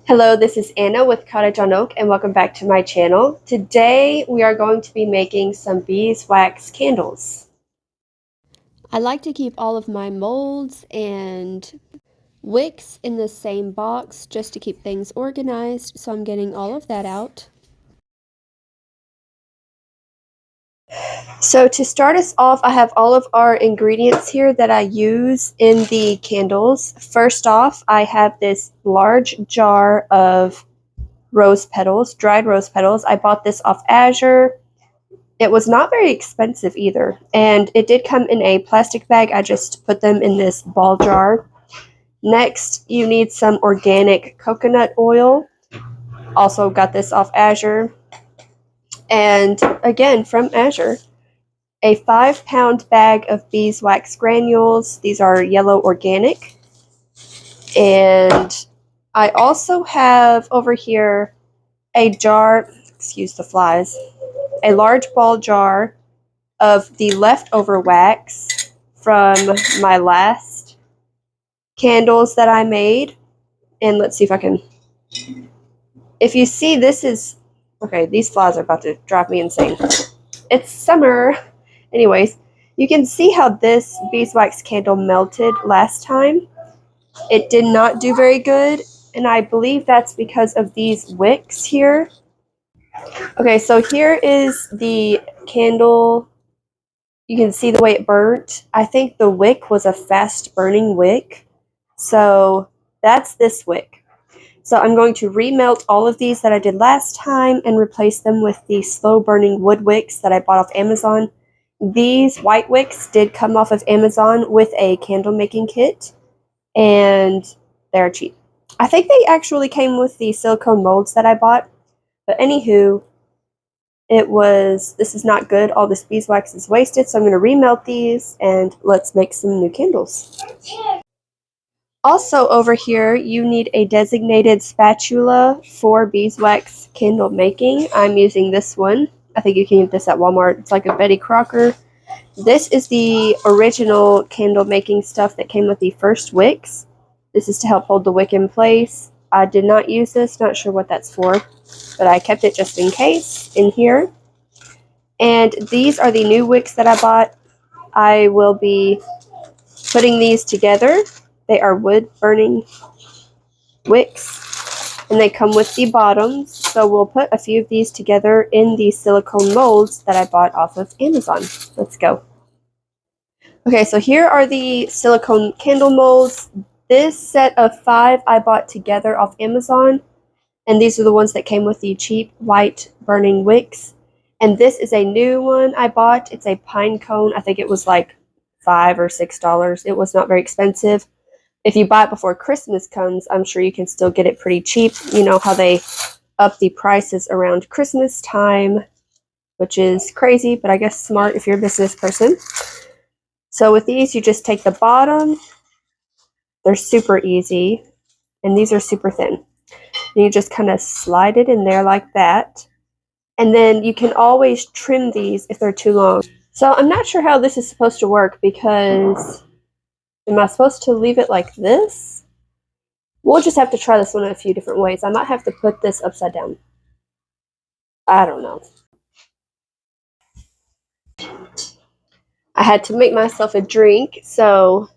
Hello, this is Anna with Cottage on Oak, and welcome back to my channel. Today we are going to be making some beeswax candles. I like to keep all of my molds and wicks in the same box just to keep things organized, so I'm getting all of that out. So to start us off, I have all of our ingredients here that I use in the candles. First off, I have this large jar of rose petals, dried rose petals. I bought this off Azure. It was not very expensive either, and it did come in a plastic bag. I just put them in this ball jar. Next, you need some organic coconut oil. Also got this off Azure. And again, from Azure, a 5-pound bag of beeswax granules. These are yellow organic. And I also have over here a jar, excuse the flies, a large ball jar of the leftover wax from my last candles that I made. And let's see if I can, if you see, this is, okay, these flies are about to drive me insane. It's summer. Anyways, you can see how this beeswax candle melted last time. It did not do very good, and I believe that's because of these wicks here. Okay, so here is the candle. You can see the way it burnt. I think the wick was a fast burning wick. So that's this wick. So I'm going to remelt all of these that I did last time and replace them with the slow burning wood wicks that I bought off Amazon. These white wicks did come off of Amazon with a candle making kit, and they're cheap. I think they actually came with the silicone molds that I bought. But anywho, this is not good. All this beeswax is wasted, so I'm going to remelt these and let's make some new candles. Also over here, you need a designated spatula for beeswax candle making. I'm using this one. I think you can get this at Walmart. It's like a Betty Crocker. This is the original candle making stuff that came with the first wicks. This is to help hold the wick in place. I did not use this, not sure what that's for, but I kept it just in case in here. And these are the new wicks that I bought. I will be putting these together. They are wood burning wicks, and they come with the bottoms. So we'll put a few of these together in the silicone molds that I bought off of Amazon. Let's go. Okay, so here are the silicone candle molds. This set of 5 I bought together off Amazon, and these are the ones that came with the cheap white burning wicks. And this is a new one I bought. It's a Pinecone. I think it was like $5 or $6. It was not very expensive. If you buy it before Christmas comes, I'm sure you can still get it pretty cheap. You know how they up the prices around Christmas time, which is crazy, but I guess smart if you're a business person. So with these, you just take the bottom. They're super easy, and these are super thin. And you just kind of slide it in there like that. And then you can always trim these if they're too long. So I'm not sure how this is supposed to work, because am I supposed to leave it like this? We'll just have to try this one in a few different ways. I might have to put this upside down. I don't know. I had to make myself a drink, so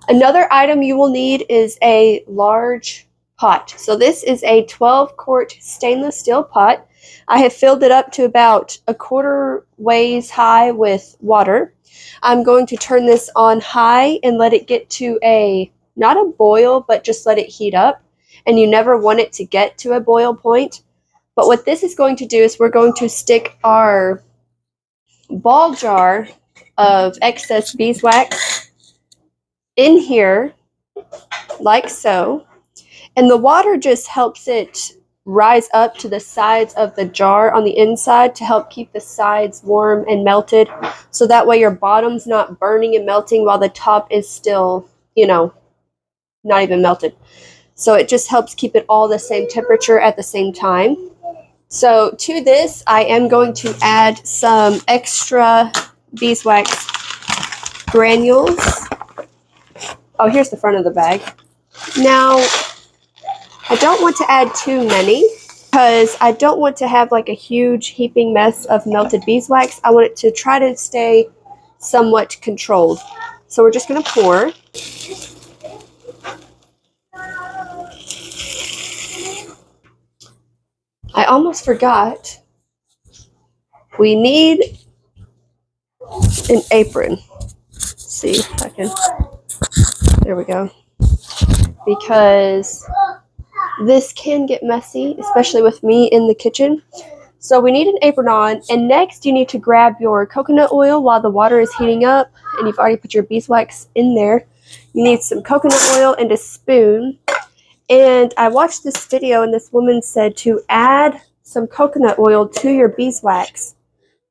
another item you will need is a large pot. So this is a 12-quart stainless steel pot. I have filled it up to about a quarter ways high with water. I'm going to turn this on high and let it get to not a boil, but just let it heat up. And you never want it to get to a boil point. But what this is going to do is we're going to stick our ball jar of excess beeswax in here, like so. And the water just helps it rise up to the sides of the jar on the inside to help keep the sides warm and melted. So that way your bottom's not burning and melting while the top is still, not even melted. So it just helps keep it all the same temperature at the same time. So to this, I am going to add some extra beeswax granules. Oh, here's the front of the bag. Now, I don't want to add too many because I don't want to have like a huge heaping mess of melted beeswax. I want it to try to stay somewhat controlled. So we're just going to pour. I almost forgot. We need an apron. Let's see if I can. There we go. Because this can get messy, especially with me in the kitchen. So we need an apron on, and next you need to grab your coconut oil while the water is heating up, and you've already put your beeswax in there. You need some coconut oil and a spoon. And I watched this video, and this woman said to add some coconut oil to your beeswax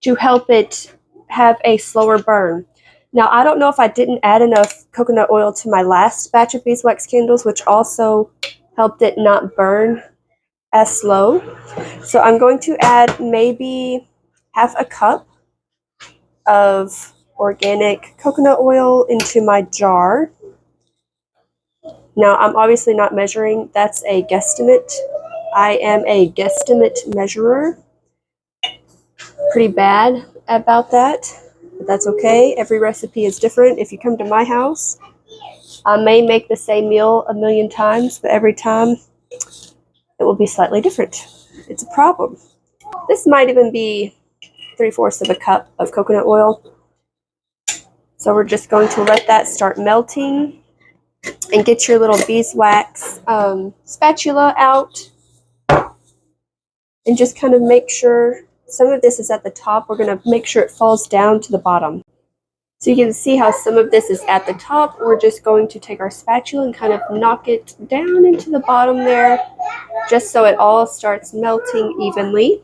to help it have a slower burn. Now, I don't know if I didn't add enough coconut oil to my last batch of beeswax candles, which also helped it not burn as slow. So I'm going to add maybe half a cup of organic coconut oil into my jar. Now, I'm obviously not measuring. That's a guesstimate. I am a guesstimate measurer. Pretty bad about that, but that's okay. Every recipe is different. If you come to my house, I may make the same meal a million times, but every time it will be slightly different. It's a problem. This might even be 3/4 of a cup of coconut oil. So we're just going to let that start melting and get your little beeswax spatula out and just kind of make sure some of this is at the top. We're going to make sure it falls down to the bottom. So you can see how some of this is at the top. We're just going to take our spatula and kind of knock it down into the bottom there, just so it all starts melting evenly.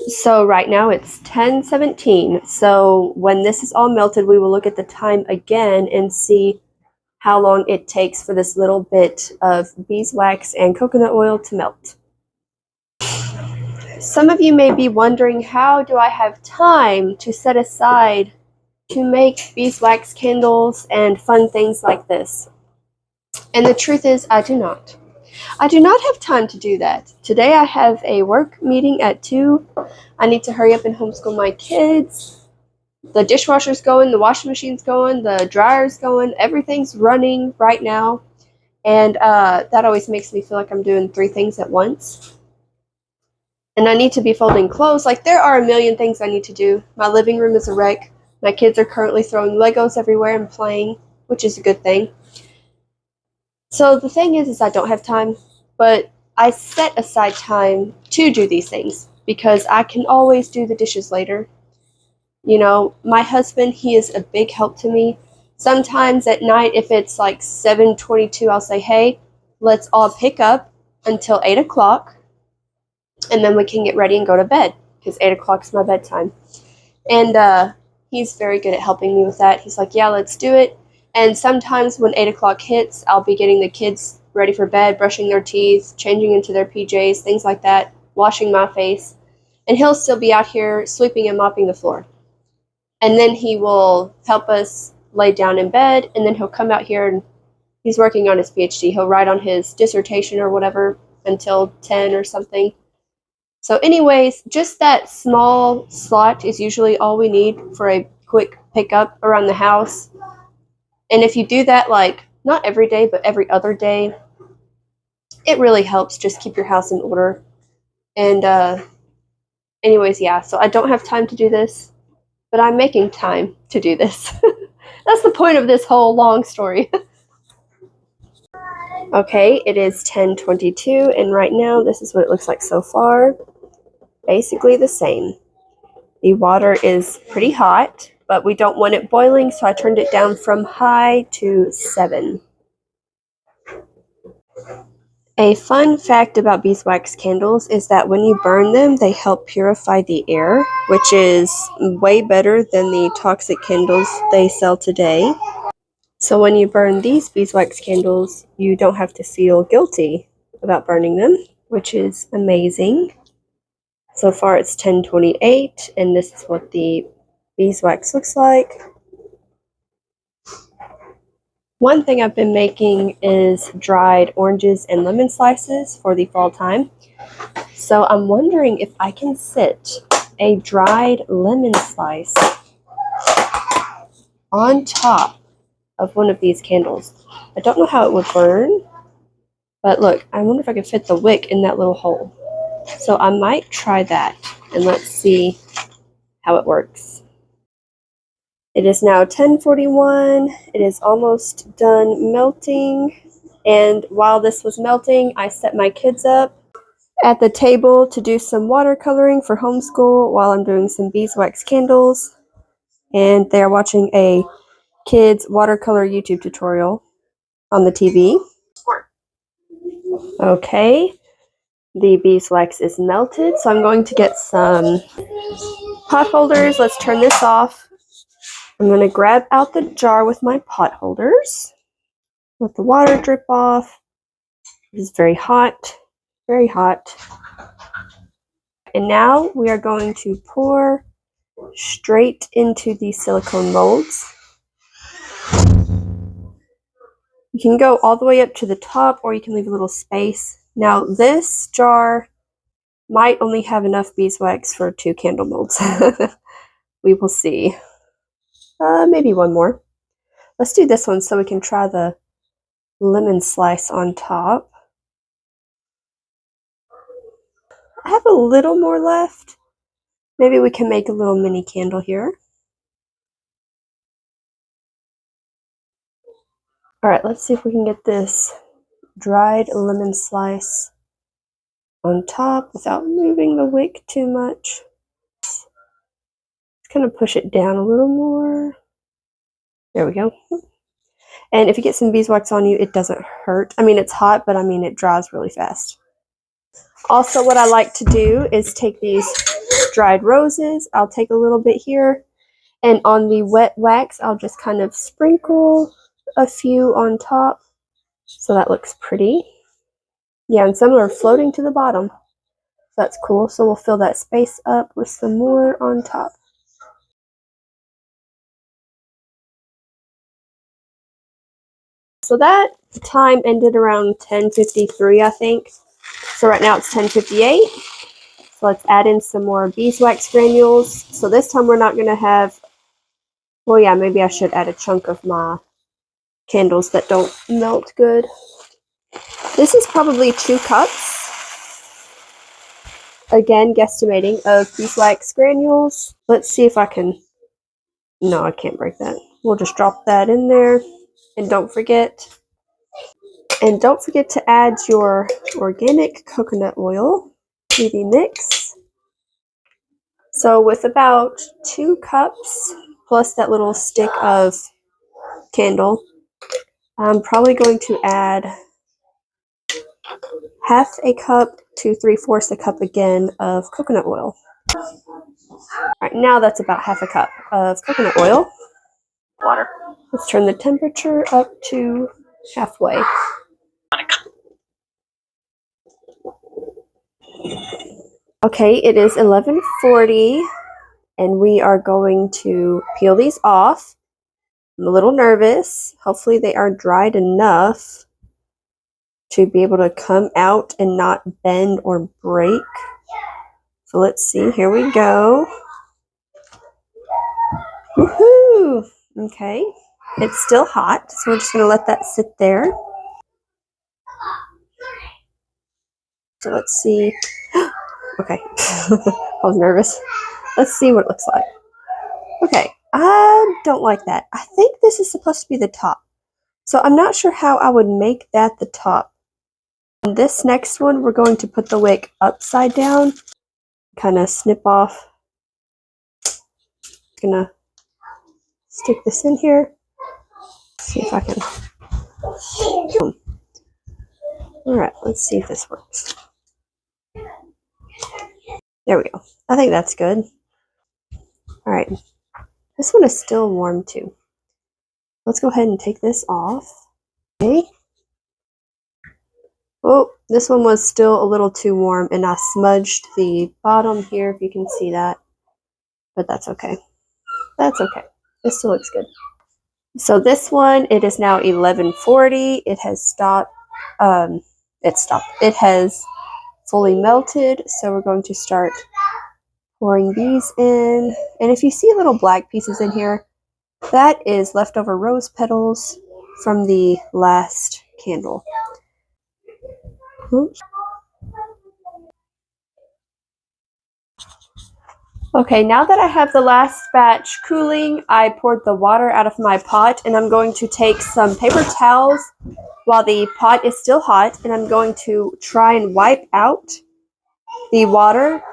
So right now it's 10:17. So when this is all melted, we will look at the time again and see how long it takes for this little bit of beeswax and coconut oil to melt. Some of you may be wondering, how do I have time to set aside to make beeswax candles and fun things like this? And the truth is, I do not. I do not have time to do that. Today I have a work meeting at 2. I need to hurry up and homeschool my kids. The dishwasher's going, the washing machine's going, the dryer's going, everything's running right now. And that always makes me feel like I'm doing 3 things at once. And I need to be folding clothes. Like, there are a million things I need to do. My living room is a wreck. My kids are currently throwing Legos everywhere and playing, which is a good thing. So the thing is I don't have time, but I set aside time to do these things because I can always do the dishes later. You know, my husband, he is a big help to me. Sometimes at night, if it's like 7:22, I'll say, hey, let's all pick up until 8 o'clock, and then we can get ready and go to bed because 8 o'clock is my bedtime. And he's very good at helping me with that. He's like, yeah, let's do it. And sometimes when 8 o'clock hits, I'll be getting the kids ready for bed, brushing their teeth, changing into their PJs, things like that, washing my face. And he'll still be out here sweeping and mopping the floor. And then he will help us lay down in bed, and then he'll come out here and he's working on his PhD. He'll write on his dissertation or whatever until 10 or something. So anyways, just that small slot is usually all we need for a quick pickup around the house. And if you do that, like, not every day, but every other day, it really helps just keep your house in order. And anyways, yeah, so I don't have time to do this, but I'm making time to do this. That's the point of this whole long story. Okay, it is 10:22, and right now this is what it looks like so far. Basically the same. The water is pretty hot, but we don't want it boiling, so I turned it down from high to 7. A fun fact about beeswax candles is that when you burn them, they help purify the air, which is way better than the toxic candles they sell today. So when you burn these beeswax candles, you don't have to feel guilty about burning them, which is amazing. So far it's 10:28, and this is what the beeswax looks like. One thing I've been making is dried oranges and lemon slices for the fall time. So I'm wondering if I can sit a dried lemon slice on top of one of these candles. I don't know how it would burn, but look, I wonder if I can fit the wick in that little hole. So I might try that, and let's see how it works. It is now 10:41. It is almost done melting. And while this was melting, I set my kids up at the table to do some watercoloring for homeschool while I'm doing some beeswax candles. And they're watching a kids watercolor YouTube tutorial on the TV. Okay, the beeswax is melted, so I'm going to get some pot holders. Let's turn this off. I'm going to grab out the jar with my pot holders. Let the water drip off. It is very hot, very hot. And now we are going to pour straight into the silicone molds. You can go all the way up to the top, or you can leave a little space. Now this jar might only have enough beeswax for 2 candle molds. We will see. Maybe one more. Let's do this one so we can try the lemon slice on top. I have a little more left. Maybe we can make a little mini candle here. Alright, let's see if we can get this dried lemon slice on top without moving the wick too much. Let's kind of push it down a little more. There we go. And if you get some beeswax on you, it doesn't hurt. I mean, it's hot, but I mean, it dries really fast. Also, what I like to do is take these dried roses. I'll take a little bit here, and on the wet wax, I'll just kind of sprinkle a few on top. So that looks pretty. Yeah, and some are floating to the bottom. So that's cool. So we'll fill that space up with some more on top. So that time ended around 10:53, I think. So right now it's 10:58. So let's add in some more beeswax granules. So this time we're not going to have, well, yeah, maybe I should add a chunk of my candles that don't melt good. This is probably 2 cups. Again, guesstimating, of beeswax granules. Let's see if I can, no, I can't break that. We'll just drop that in there. And don't forget to add your organic coconut oil to the mix. So with about 2 cups plus that little stick of candle, I'm probably going to add half a cup to 3/4 a cup again of coconut oil. Alright, now that's about half a cup of coconut oil. Water. Let's turn the temperature up to halfway. Okay, it is 11:40 and we are going to peel these off. I'm a little nervous. Hopefully they are dried enough to be able to come out and not bend or break. So let's see, here we go. Woohoo! Okay, it's still hot, so we're just gonna let that sit there. So let's see. Okay, I was nervous. Let's see what it looks like. Okay, I don't like that. I think this is supposed to be the top. So I'm not sure how I would make that the top. And this next one, we're going to put the wick upside down. Kind of snip off. Gonna stick this in here. See if I can. Alright, let's see if this works. There we go. I think that's good. Alright. This one is still warm too. Let's go ahead and take this off. Okay. Oh, this one was still a little too warm and I smudged the bottom here, if you can see that. But that's okay. That's okay. It still looks good. So this one, it is now 11:40. It has stopped. It has fully melted. So we're going to start pouring these in. And if you see little black pieces in here, that is leftover rose petals from the last candle. Oops. Okay, now that I have the last batch cooling, I poured the water out of my pot, and I'm going to take some paper towels while the pot is still hot, and I'm going to try and wipe out the water,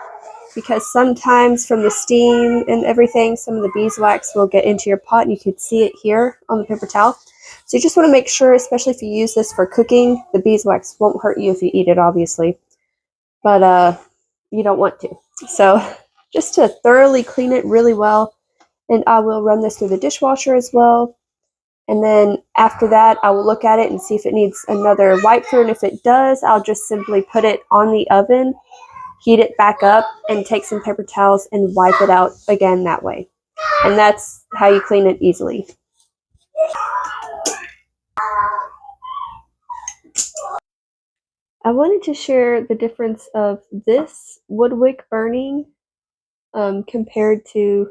because sometimes from the steam and everything, some of the beeswax will get into your pot, and you can see it here on the paper towel. So you just want to make sure, especially if you use this for cooking, the beeswax won't hurt you if you eat it, obviously. But you don't want to. So just to thoroughly clean it really well, and I will run this through the dishwasher as well. And then after that, I will look at it and see if it needs another wipe through. And if it does, I'll just simply put it on the oven, heat it back up, and take some paper towels and wipe it out again that way. And that's how you clean it easily. I wanted to share the difference of this wood wick burning compared to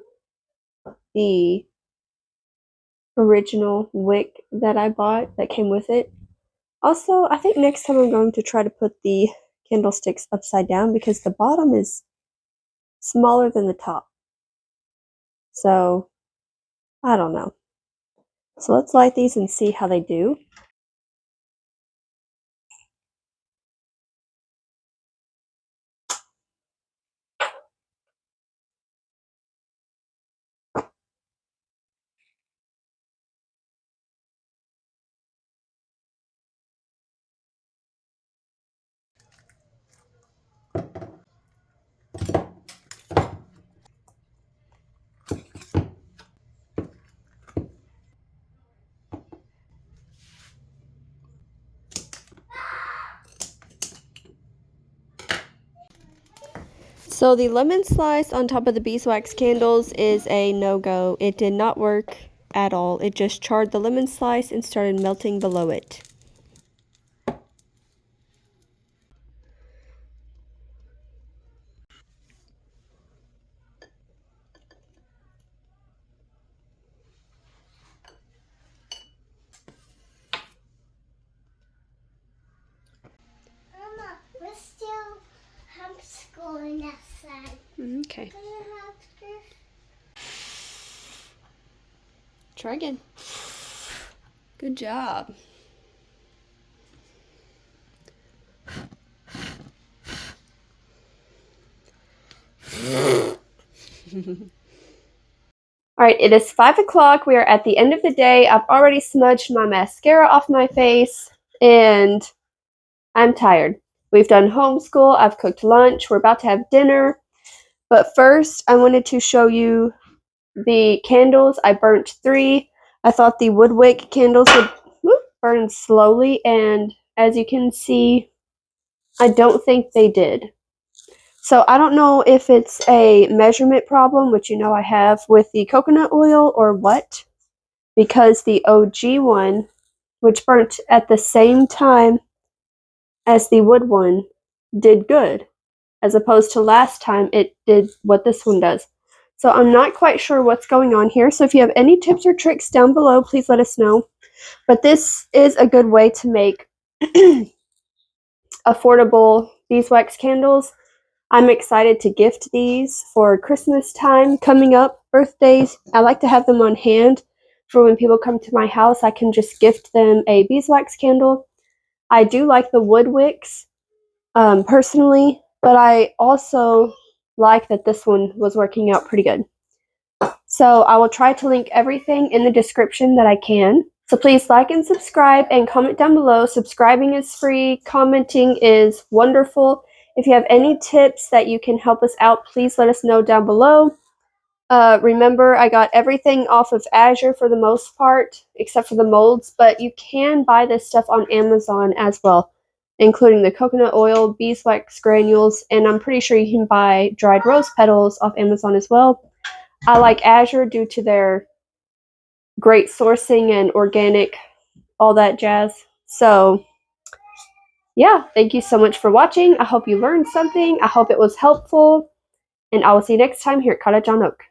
the original wick that I bought that came with it. Also, I think next time I'm going to try to put the candlesticks upside down because the bottom is smaller than the top. So, I don't know. So let's light these and see how they do. So the lemon slice on top of the beeswax candles is a no-go. It did not work at all. It just charred the lemon slice and started melting below it. Mama, we're still homeschooling outside. Okay. Try again. Good job. Alright, it is 5 o'clock. We are at the end of the day. I've already smudged my mascara off my face, and I'm tired. We've done homeschool. I've cooked lunch. We're about to have dinner. But first, I wanted to show you the candles. I burnt 3. I thought the wood wick candles would burn slowly, and as you can see, I don't think they did. So I don't know if it's a measurement problem, which you know I have with the coconut oil, or what, because the OG one, which burnt at the same time as the wood one, did good, as opposed to last time it did what this one does. So I'm not quite sure what's going on here. So if you have any tips or tricks down below, please let us know. But this is a good way to make affordable beeswax candles. I'm excited to gift these for Christmas time coming up, birthdays. I like to have them on hand for when people come to my house. I can just gift them a beeswax candle. I do like the wood wicks personally, but I also like that this one was working out pretty good. So I will try to link everything in the description that I can. So please like and subscribe and comment down below. Subscribing is free. Commenting is wonderful. If you have any tips that you can help us out, please let us know down below. Remember, I got everything off of Azure for the most part, except for the molds, but you can buy this stuff on Amazon as well, including the coconut oil, beeswax granules, and I'm pretty sure you can buy dried rose petals off Amazon as well. I like Azure due to their great sourcing and organic, all that jazz. So yeah, thank you so much for watching. I hope you learned something. I hope it was helpful. And I will see you next time here at Cottage on Oak.